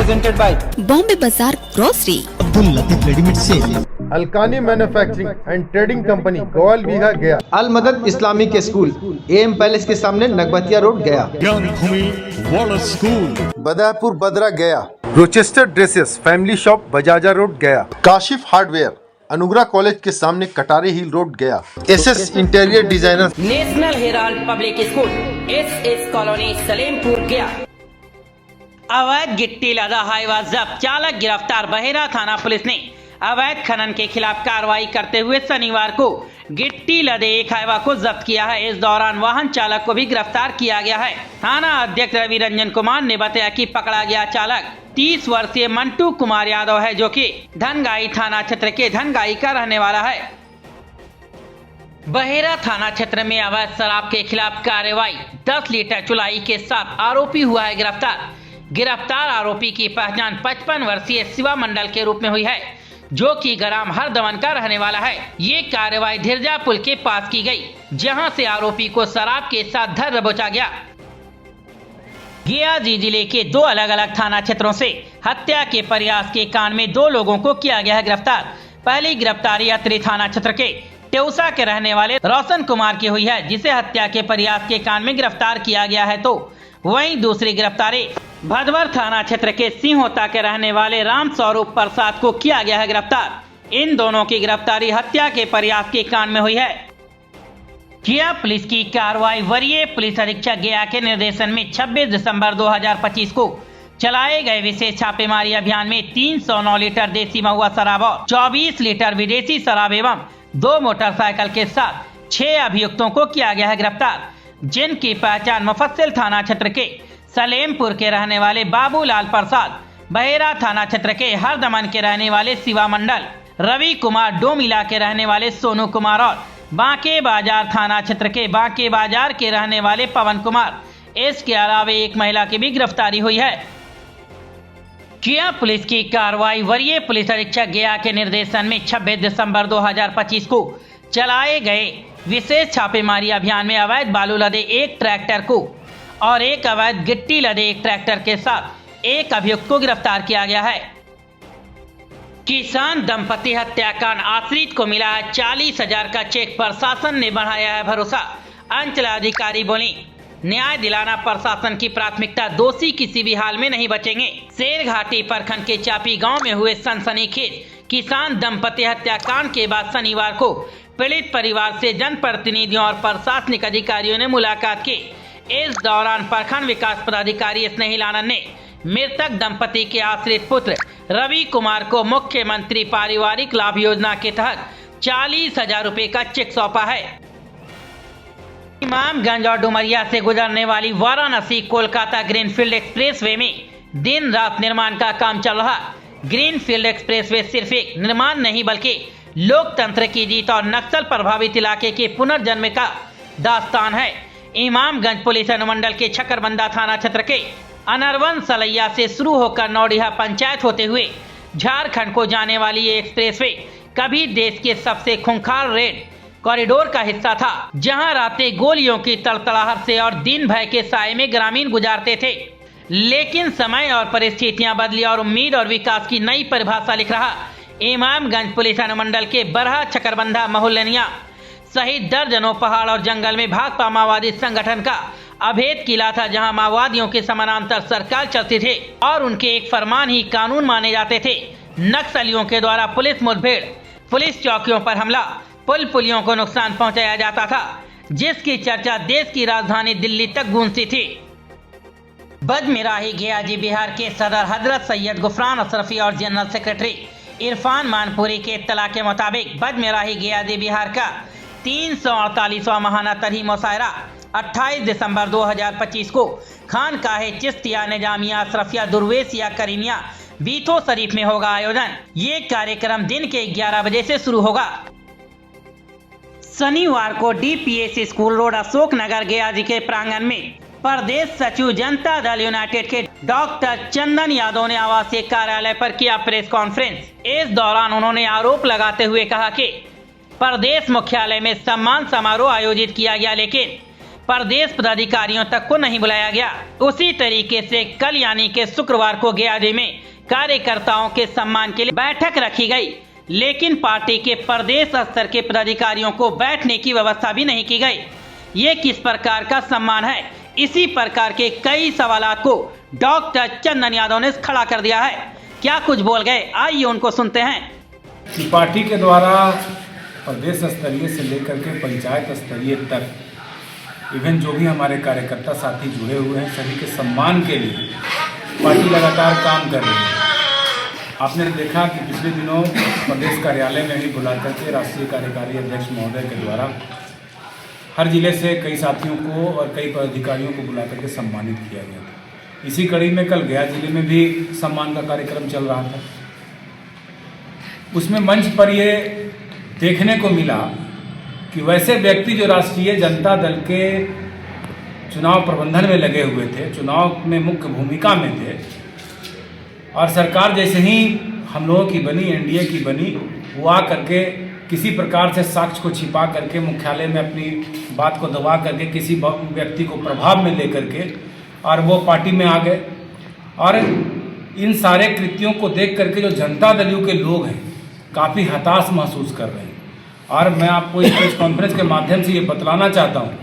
presented by Bombay Bazaar Grocery, Abdul Latif readymade sale, Alkani manufacturing and trading company Gowal Bigha Gaya. Al मदद Islamic school M palace के सामने नगबतिया road गया। ज्ञान भूमि वाला स्कूल, बदापुर बदरा गया। Rochester dresses family shop Bajaja road गया। काशिफ हार्डवेयर अनुग्रह कॉलेज के सामने कटारी हिल रोड गया। SS interior designer, national Herald public school SS colony Salempur गया। अवैध गिट्टी लदा हाईवा जब्त, चालक गिरफ्तार। बहेरा थाना पुलिस ने अवैध खनन के खिलाफ कार्रवाई करते हुए शनिवार को गिट्टी लदे एक हाईवा को जब्त किया है। इस दौरान वाहन चालक को भी गिरफ्तार किया गया है। थाना अध्यक्ष रवि रंजन कुमार ने बताया कि पकड़ा गया चालक 30 वर्षीय मंटू कुमार यादव है, जो कि धनगाई थाना क्षेत्र के धनगाई का रहने वाला है। बहेरा थाना क्षेत्र में अवैध शराब के खिलाफ कार्रवाई, 10 लीटर चुलाई के साथ आरोपी हुआ है गिरफ्तार। गिरफ्तार आरोपी की पहचान 55 वर्षीय शिवा मंडल के रूप में हुई है, जो कि ग्राम हरदमन का रहने वाला है। ये कार्रवाई धिरजा पुल के पास की गई, जहां से आरोपी को शराब के साथ धर दबोचा गया। गया जिले के 2 अलग अलग थाना क्षेत्रों से हत्या के प्रयास के कांड में 2 लोगों को किया गया है गिरफ्तार। पहली गिरफ्तारी अतरी थाना क्षेत्र के टेउसा के रहने वाले रोशन कुमार की हुई है, जिसे हत्या के प्रयास के कांड में गिरफ्तार किया गया है। तो वहीं दूसरी गिरफ्तारी भदवर थाना क्षेत्र के सिंहोता के रहने वाले राम स्वरूप प्रसाद को किया गया है गिरफ्तार। इन दोनों की गिरफ्तारी हत्या के प्रयास के कांड में हुई है। गया पुलिस की कार्रवाई, वरीय पुलिस अधीक्षक गया के निर्देशन में 26 दिसंबर 2025 को चलाए गए विशेष छापेमारी अभियान में 309 लीटर देसी महुआ शराब और 24 लीटर विदेशी शराब एवं 2 मोटरसाइकिल के साथ 6 अभियुक्तों को किया गया है गिरफ्तार, जिनकी पहचान मुफस्सिल थाना क्षेत्र के सलेमपुर के रहने वाले बाबूलाल प्रसाद, बहेरा थाना क्षेत्र के हरदमन के रहने वाले शिवा मंडल, रवि कुमार डोमिला के रहने वाले सोनू कुमार और बांके बाजार थाना क्षेत्र के बांके बाजार के रहने वाले पवन कुमार, इसके अलावा एक महिला की भी गिरफ्तारी हुई है। गया पुलिस की कार्रवाई, वरीय पुलिस अधीक्षक गया के निर्देशन में 26 दिसंबर 2025 को चलाए गए विशेष छापेमारी अभियान में अवैध बालू लदे एक ट्रैक्टर को और एक अवैध गिट्टी लदे एक ट्रैक्टर के साथ एक अभियुक्त को गिरफ्तार किया गया है। किसान दंपति हत्याकांड, आश्रित को मिला है 40,000 का चेक, प्रशासन ने बढ़ाया है भरोसा। अंचलाधिकारी बोली, न्याय दिलाना प्रशासन की प्राथमिकता, दोषी किसी भी हाल में नहीं बचेंगे। शेरघाटी प्रखंड के चापी गांव में हुए सनसनीखेज किसान दंपति हत्याकांड के बाद शनिवार को पीड़ित परिवार से जनप्रतिनिधियों और प्रशासनिक अधिकारियों ने मुलाकात की। इस दौरान प्रखंड विकास पदाधिकारी स्नेहिलानंद ने मृतक दंपति के आश्रित पुत्र रवि कुमार को मुख्यमंत्री पारिवारिक लाभ योजना के तहत 40,000 रुपए का चेक सौंपा है। इमामगंज और डुमरिया से गुजरने वाली वाराणसी कोलकाता ग्रीनफील्ड एक्सप्रेसवे में दिन रात निर्माण का काम चल रहा। ग्रीनफील्ड एक्सप्रेसवे सिर्फ एक निर्माण नहीं, बल्कि लोकतंत्र की जीत और नक्सल प्रभावित इलाके के पुनर्जन्म का दास्तान है। इमामगंज पुलिस अनुमंडल के छकरबंदा थाना क्षेत्र के अनरवन सलैया से शुरू होकर नौडिहा पंचायत होते हुए झारखंड को जाने वाली ये एक्सप्रेसवे कभी देश के सबसे खूंखार रेड कॉरिडोर का हिस्सा था, जहां रातें गोलियों की तड़तड़ाहट से और दिन भय के साए में ग्रामीण गुजारते थे। लेकिन समय और परिस्थितियां बदली और उम्मीद और विकास की नई परिभाषा लिख रहा इमामगंज पुलिस अनुमंडल के बरहा, छकरबंदा, महुलनिया सहित दर्जनों पहाड़ और जंगल में भाकपा माओवादी संगठन का अभेद किला था, जहां माओवादियों के समानांतर सरकार चलती थी और उनके एक फरमान ही कानून माने जाते थे। नक्सलियों के द्वारा पुलिस मुठभेड़, पुलिस चौकियों पर हमला, पुल पुलियों को नुकसान पहुंचाया जाता था, जिसकी चर्चा देश की राजधानी दिल्ली तक गूंजती थी। बजमिराही गया जी बिहार के सदर हजरत सैयद गुफरान अशरफी और जनरल सेक्रेटरी इरफान मानपुरी के इत्तला के मुताबिक बजमिराही गया जी बिहार का 348वां महाना तरही मुशायरा 28 दिसंबर 2025 को खानकाहे चिश्तिया निजामिया अशरफिया दुर्वेसिया करीमिया बीथो शरीफ में होगा आयोजन। ये कार्यक्रम दिन के 11 बजे से शुरू होगा। शनिवार को डीपीएस स्कूल रोड अशोकनगर गया जी के प्रांगण में प्रदेश सचिव जनता दल यूनाइटेड के डॉक्टर चंदन यादव ने आवासीय कार्यालय पर किया प्रेस कॉन्फ्रेंस। इस दौरान उन्होंने आरोप लगाते हुए कहा कि प्रदेश मुख्यालय में सम्मान समारोह आयोजित किया गया, लेकिन प्रदेश पदाधिकारियों तक को नहीं बुलाया गया। उसी तरीके से कल यानी कि शुक्रवार को गया में कार्यकर्ताओं के सम्मान के लिए बैठक रखी गई, लेकिन पार्टी के प्रदेश स्तर के पदाधिकारियों को बैठने की व्यवस्था भी नहीं की गई। ये किस प्रकार का सम्मान है? इसी प्रकार के कई सवालात को डॉक्टर चंदन यादव ने खड़ा कर दिया है। क्या कुछ बोल गए, आइए उनको सुनते हैं। कि पार्टी के द्वारा प्रदेश स्तरीय से लेकर के पंचायत स्तरीय तक इवन जो भी हमारे कार्यकर्ता साथी जुड़े हुए हैं, सभी के सम्मान के लिए पार्टी लगातार काम कर रही है। आपने देखा कि पिछले दिनों प्रदेश कार्यालय में भी बुला करके राष्ट्रीय कार्यकारी अध्यक्ष महोदय के द्वारा हर जिले से कई साथियों को और कई पदाधिकारियों को बुला करके सम्मानित किया गया था। इसी कड़ी में कल गया जिले में भी सम्मान का कार्यक्रम चल रहा था। उसमें मंच पर ये देखने को मिला कि वैसे व्यक्ति जो राष्ट्रीय जनता दल के चुनाव प्रबंधन में लगे हुए थे, चुनाव में मुख्य भूमिका में थे, और सरकार जैसे ही हम लोगों की बनी, एनडीए की बनी, वो आ करके किसी प्रकार से साक्ष्य को छिपा करके मुख्यालय में अपनी बात को दबा करके किसी व्यक्ति को प्रभाव में लेकर के और वो पार्टी में आ गए। और इन सारे कृत्यों को देख करके जो जनता दलियों के लोग हैं काफ़ी हताश महसूस कर रहे हैं। और मैं आपको इस प्रेस कॉन्फ्रेंस के माध्यम से ये बतलाना चाहता हूँ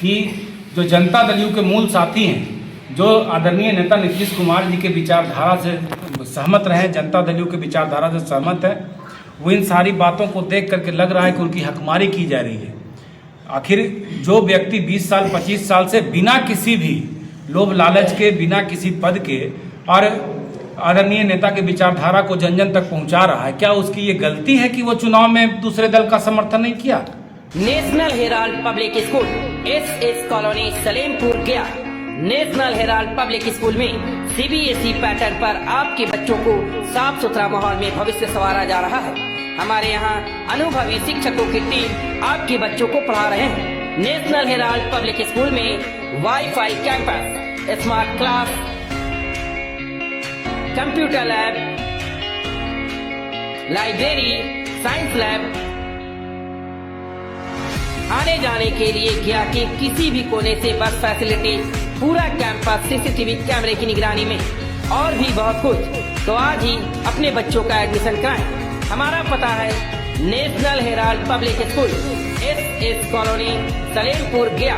कि जो जनता दलियों के मूल साथी हैं, जो आदरणीय नेता नीतीश कुमार जी के विचारधारा से सहमत रहे, जनता दलियों के विचारधारा से सहमत है, वो इन सारी बातों को देख करके लग रहा है कि उनकी हकमारी की जा रही है। आखिर जो व्यक्ति 20 साल 25 साल से बिना किसी भी लोभ लालच के, बिना किसी पद के और आदरणीय नेता के विचारधारा को जन जन तक पहुंचा रहा है, क्या उसकी ये गलती है कि वो चुनाव में दूसरे दल का समर्थन नहीं किया? National Herald public school S colony Salempur गया। नेशनल हेराल्ड पब्लिक स्कूल में सीबीएसई पैटर्न पर आपके बच्चों को साफ सुथरा माहौल में भविष्य संवारा जा रहा है। हमारे यहाँ अनुभवी शिक्षकों की टीम आपके बच्चों को पढ़ा रहे हैं। नेशनल हेराल्ड पब्लिक स्कूल में wifi campus, smart class, computer lab, library, science lab, आने जाने के लिए गया के किसी भी कोने से बस फैसिलिटी, पूरा कैंपस सीसीटीवी कैमरे की निगरानी में और भी बहुत कुछ। तो आज ही अपने बच्चों का एडमिशन कराएं। हमारा पता है national Herald public school, S colony, Salempur गया।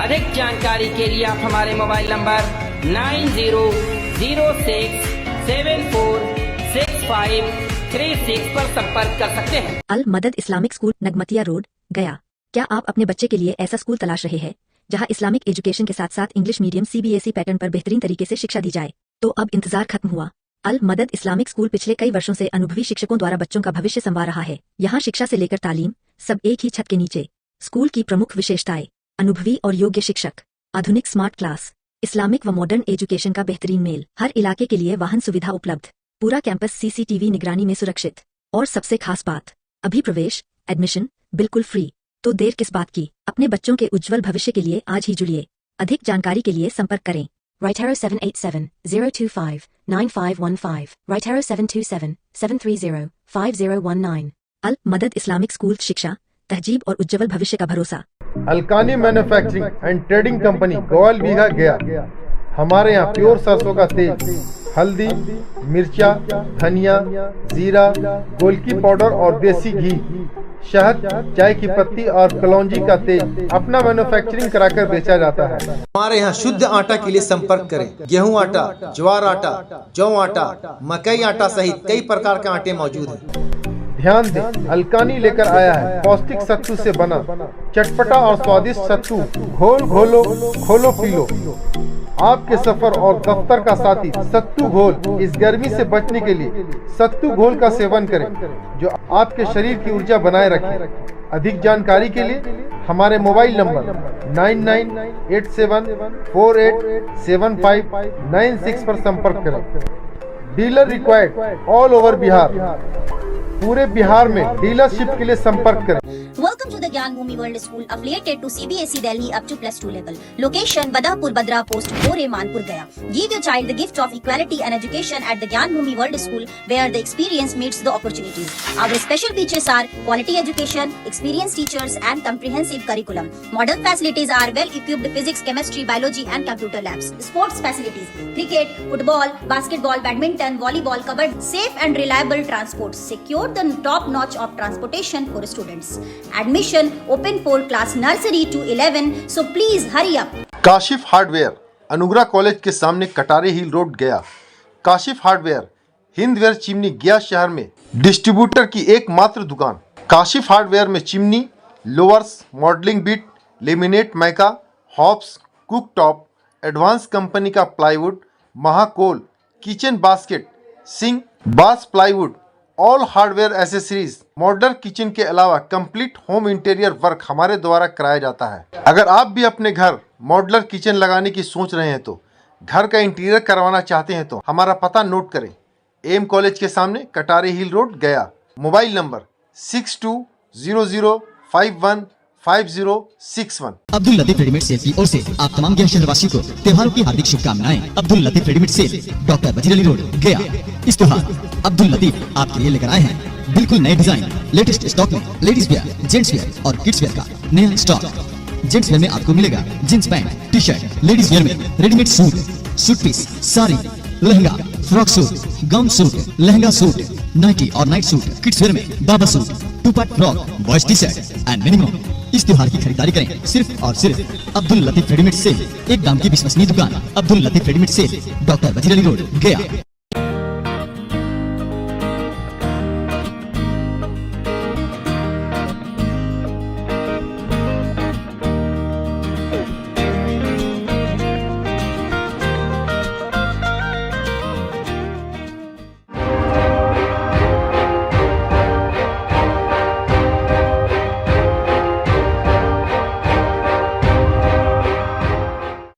अधिक जानकारी के लिए आप हमारे मोबाइल नंबर 9006746536 पर संपर्क कर सकते हैं। अल मदद इस्लामिक स्कूल, नगमतिया रोड, गया। क्या आप अपने बच्चे के लिए ऐसा स्कूल तलाश रहे हैं जहां इस्लामिक एजुकेशन के साथ साथ इंग्लिश मीडियम सीबीएसई पैटर्न पर बेहतरीन तरीके से शिक्षा दी जाए? तो अब इंतजार खत्म हुआ। अल मदद इस्लामिक स्कूल पिछले कई वर्षों से अनुभवी शिक्षकों द्वारा बच्चों का भविष्य संवार रहा है। यहाँ शिक्षा से लेकर तालीम सब एक ही छत के नीचे। स्कूल की प्रमुख विशेषताएं: अनुभवी और योग्य शिक्षक, आधुनिक स्मार्ट क्लास, इस्लामिक व मॉडर्न एजुकेशन का बेहतरीन मेल, हर इलाके के लिए वाहन सुविधा उपलब्ध, पूरा कैंपस सीसीटीवी निगरानी में सुरक्षित, और सबसे खास बात, अभी प्रवेश एडमिशन बिल्कुल फ्री। तो देर किस बात की? अपने बच्चों के उज्जवल भविष्य के लिए आज ही जुड़िए। अधिक जानकारी के लिए संपर्क करें Rightero 787-025-9515, Rightero 727-730-5019। अल मदद इस्लामिक स्कूल, शिक्षा, तहजीब और उज्जवल भविष्य का भरोसा। Alkani manufacturing and trading company, Gowal Bigha, Gaya. हमारे यहाँ प्योर सरसों का तेल, हल्दी, मिर्चा, धनिया, जीरा, गोलकी पाउडर और देसी घी, शहद, चाय की पत्ती और कलौंजी का तेल अपना मैन्युफैक्चरिंग कराकर बेचा जाता है। हमारे यहाँ शुद्ध आटा के लिए संपर्क करें। गेहूं आटा, ज्वार आटा, जौ आटा, मकई आटा सहित कई प्रकार के आटे मौजूद हैं। ध्यान दें, अलकानी लेकर आया है पौष्टिक सत्तू से बना चटपटा और स्वादिष्ट सत्तू। घोल घोलो, खोलो पी लो। आपके सफर और दफ्तर का साथी सत्तू घोल। इस गर्मी से बचने के लिए सत्तू घोल का सेवन करें जो आपके शरीर की ऊर्जा बनाए रखे। अधिक जानकारी के लिए हमारे मोबाइल नंबर 9987487596 पर संपर्क करें। Dealer required all over Bihar. पूरे बिहार में डीलरशिप के लिए संपर्क करें। Welcome to the Gyan Bhumi World School affiliated to CBSE Delhi up to +2 level. Location Badapur Badra Post 4A Manpur Gaya. Give your child the gift of equality and education at the Gyan Bhumi World School where the experience meets the opportunities. Our special features are quality education, experienced teachers and comprehensive curriculum. Modern facilities are well equipped physics, chemistry, biology and computer labs. Sports facilities, cricket, football, basketball, badminton, volleyball, covered safe and reliable transport. Secure the top notch of transportation for students. Admission open for class nursery to 11, so please hurry up. Kashif hardware, अनुग्रह college के सामने Katare hill road गया। Kashif hardware Hindware chimney गया शहर में distributor की एकमात्र दुकान। काशिफ हार्डवेयर में chimney, louvers, moulding bit, laminate mica, hobs, cook top, advance company का plywood, Mahakol, kitchen basket, sink, बास plywood, all hardware accessories, modern kitchen के अलावा कंप्लीट होम इंटीरियर वर्क हमारे द्वारा कराया जाता है। अगर आप भी अपने घर मॉडलर किचन लगाने की सोच रहे हैं तो घर का इंटीरियर करवाना चाहते हैं तो हमारा पता नोट करें। एम कॉलेज के सामने कटारे हिल रोड गया। Mobile number 6200515061। Abdul Latif readymade sale की ओर से आप तमाम गया शहरवासियों को त्योहारों की हार्दिक शुभकामनाएं। Abdul Latif readymade sale, doctor Wazir Ali road, गया। इस त्योहार अब्दुल लतीफ आपके लिए लेकर आए हैं बिल्कुल नए डिजाइन, लेटेस्ट स्टॉक में लेडीज वेयर, जेंट्स वेयर और किड्स वेयर का नया स्टॉक। जेंट्स वेयर में आपको मिलेगा jeans pant, T shirt. Ladies wear में readymade suit, suit piece, sari, lehenga, frock suit, gown suit, lehenga suit, nightie और नाइट सूट। किड्स वेयर में बाबा suit, two part frock, boys T shirt and many more. इस त्योहार की खरीदारी करें सिर्फ और सिर्फ अब्दुल लतीफ रेडीमेड सेल, एक दाम की विश्वसनीय दुकान। Abdul Latif readymade sale, doctor Wazir Ali road, गया।